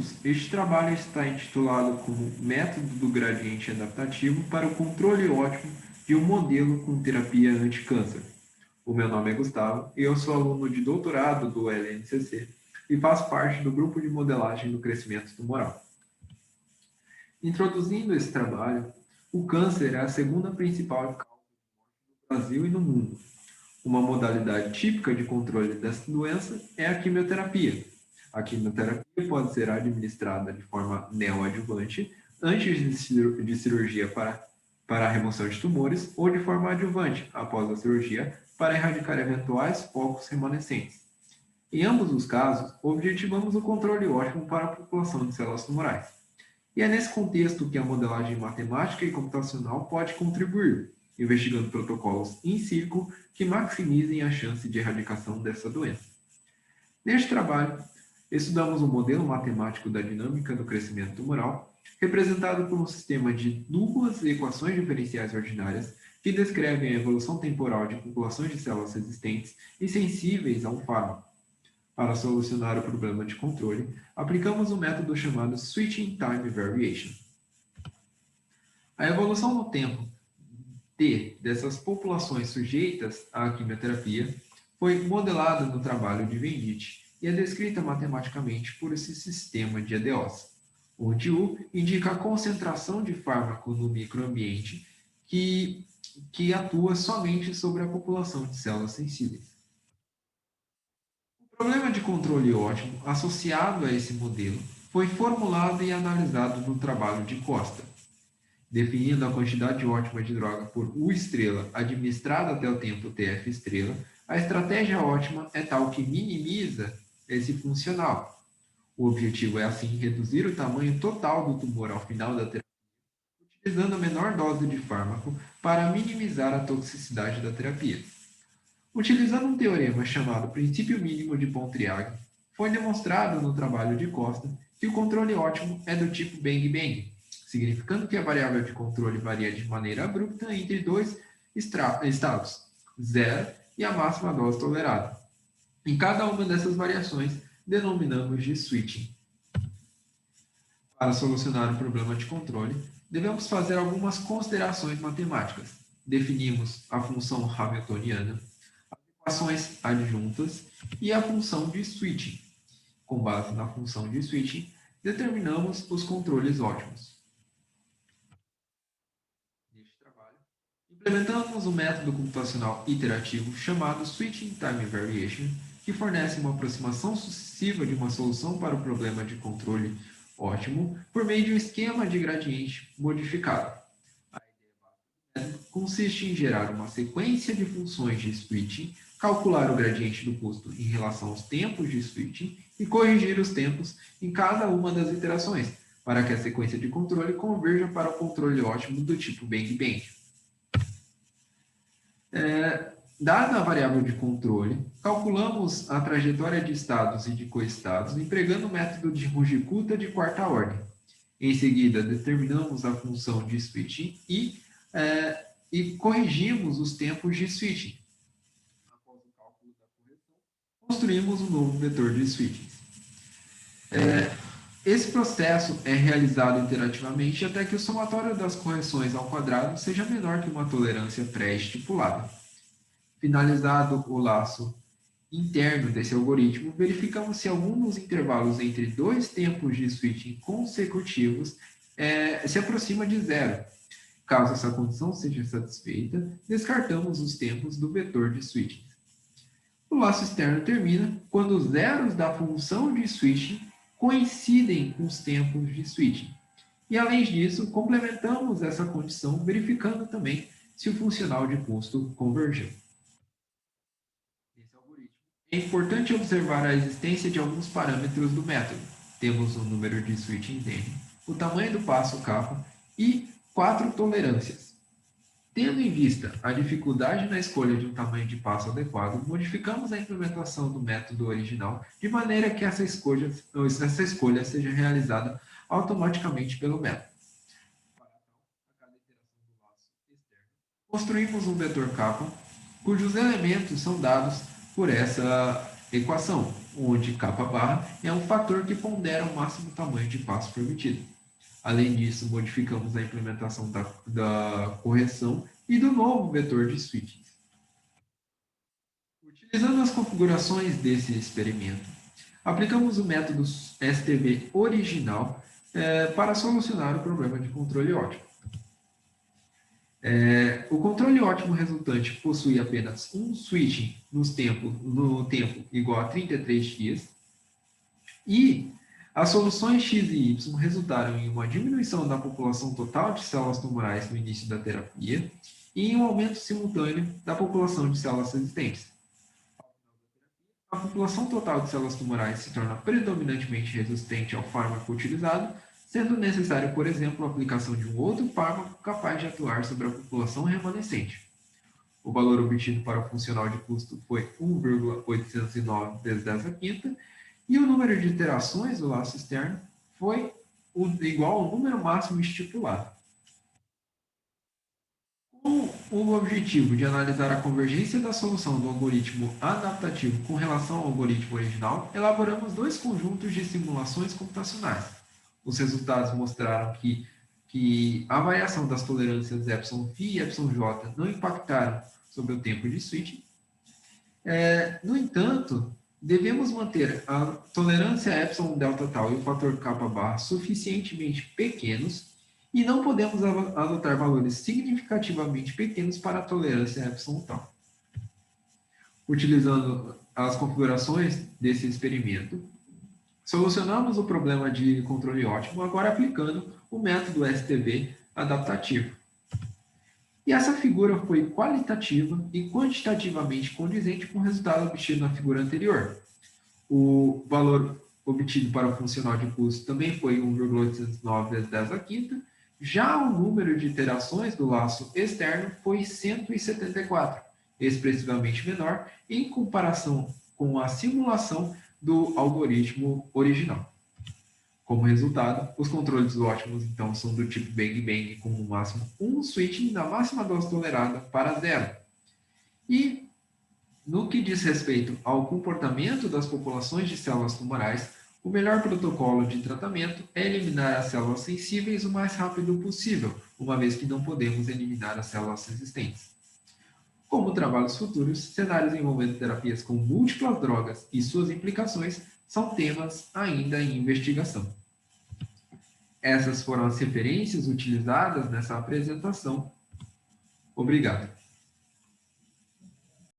estudos, este trabalho está intitulado como Método do Gradiente Adaptativo para o Controle Ótimo de um Modelo com Terapia Anticâncer. O meu nome é Gustavo e eu sou aluno de doutorado do LNCC e faço parte do grupo de modelagem do crescimento tumoral. Introduzindo esse trabalho, o câncer é a segunda principal causa no Brasil e no mundo. Uma modalidade típica de controle dessa doença é a quimioterapia. A quimioterapia pode ser administrada de forma neoadjuvante, antes de cirurgia para a remoção de tumores, ou de forma adjuvante, após a cirurgia, para erradicar eventuais focos remanescentes. Em ambos os casos, objetivamos o controle ótimo para a população de células tumorais. E é nesse contexto que a modelagem matemática e computacional pode contribuir, investigando protocolos in situ que maximizem a chance de erradicação dessa doença. Neste trabalho, estudamos o modelo matemático da dinâmica do crescimento tumoral, representado por um sistema de duas equações diferenciais ordinárias que descrevem a evolução temporal de populações de células resistentes e sensíveis a um fármaco. Para solucionar o problema de controle, aplicamos um método chamado Switching Time Variation. A evolução no tempo dessas populações sujeitas à quimioterapia foi modelada no trabalho de Venditti e é descrita matematicamente por esse sistema de EDOs, onde U indica a concentração de fármaco no microambiente que atua somente sobre a população de células sensíveis. O problema de controle ótimo associado a esse modelo foi formulado e analisado no trabalho de Costa. Definindo a quantidade ótima de droga por U estrela administrada até o tempo TF estrela, a estratégia ótima é tal que minimiza esse funcional. O objetivo é, assim, reduzir o tamanho total do tumor ao final da terapia, utilizando a menor dose de fármaco para minimizar a toxicidade da terapia. Utilizando um teorema chamado princípio mínimo de Pontryagin, foi demonstrado no trabalho de Costa que o controle ótimo é do tipo Bang-Bang, significando que a variável de controle varia de maneira abrupta entre dois estados, 0 e a máxima dose tolerada. Em cada uma dessas variações, denominamos de switching. Para solucionar o problema de controle, devemos fazer algumas considerações matemáticas. Definimos a função hamiltoniana, as equações adjuntas e a função de switching. Com base na função de switching, determinamos os controles ótimos. Neste trabalho, implementamos um método computacional iterativo chamado Switching Time Variation, que fornece uma aproximação sucessiva de uma solução para o problema de controle ótimo por meio de um esquema de gradiente modificado. A ideia básica consiste em gerar uma sequência de funções de switching, calcular o gradiente do custo em relação aos tempos de switching e corrigir os tempos em cada uma das iterações, para que a sequência de controle converja para o controle ótimo do tipo Bang-Bang. Dada a variável de controle, calculamos a trajetória de estados e de coestados empregando o método de Ruji-Kutta de quarta ordem. Em seguida, determinamos a função de switching e corrigimos os tempos de switching. Após o cálculo da correção, construímos um novo vetor de switching. Esse processo é realizado iterativamente até que o somatório das correções ao quadrado seja menor que uma tolerância pré-estipulada. Finalizado o laço interno desse algoritmo, verificamos se algum dos intervalos entre dois tempos de switching consecutivos se aproxima de zero. Caso essa condição seja satisfeita, descartamos os tempos do vetor de switching. O laço externo termina quando os zeros da função de switching coincidem com os tempos de switching. E, além disso, complementamos essa condição verificando também se o funcional de custo convergiu. Nesse algoritmo, é importante observar a existência de alguns parâmetros do método. Temos o número de switching n, o tamanho do passo kappa e 4 tolerâncias. Tendo em vista a dificuldade na escolha de um tamanho de passo adequado, modificamos a implementação do método original de maneira que essa escolha seja realizada automaticamente pelo método. Para a cada iteração do laço externo, construímos um vetor kappa, cujos elementos são dados por essa equação. onde kappa barra é um fator que pondera o máximo tamanho de passo permitido. Além disso, modificamos a implementação da correção e do novo vetor de switching. Utilizando as configurações desse experimento, aplicamos o método STB original para solucionar o problema de controle ótimo. O controle ótimo resultante possui apenas um switching no tempo igual a 33 dias e as soluções X e Y resultaram em uma diminuição da população total de células tumorais no início da terapia e em um aumento simultâneo da população de células resistentes. A população total de células tumorais se torna predominantemente resistente ao fármaco utilizado, sendo necessário, por exemplo, a aplicação de um outro fármaco capaz de atuar sobre a população remanescente. O valor obtido para o funcional de custo foi 1,809 vezes 10 a quinta, e o número de iterações do laço externo foi igual ao número máximo estipulado. Com o objetivo de analisar a convergência da solução do algoritmo adaptativo com relação ao algoritmo original, elaboramos dois conjuntos de simulações computacionais. Os resultados mostraram que a variação das tolerâncias εφ e εj não impactaram sobre o tempo de switching. No entanto, devemos manter a tolerância epsilon delta tal e o fator kappa barra suficientemente pequenos e não podemos adotar valores significativamente pequenos para a tolerância epsilon tal. Utilizando as configurações desse experimento, solucionamos o problema de controle ótimo, agora aplicando o método STB adaptativo. E essa figura foi qualitativa e quantitativamente condizente com o resultado obtido na figura anterior. O valor obtido para o funcional de custo também foi 1,809 vezes 10 a quinta, já o número de iterações do laço externo foi 174, expressivamente menor em comparação com a simulação do algoritmo original. Como resultado, os controles ótimos, então, são do tipo bang-bang, com no máximo um switching da máxima dose tolerada para zero. E, no que diz respeito ao comportamento das populações de células tumorais, o melhor protocolo de tratamento é eliminar as células sensíveis o mais rápido possível, uma vez que não podemos eliminar as células resistentes. Como trabalhos futuros, cenários envolvendo terapias com múltiplas drogas e suas implicações são temas ainda em investigação. Essas foram as referências utilizadas nessa apresentação. Obrigado.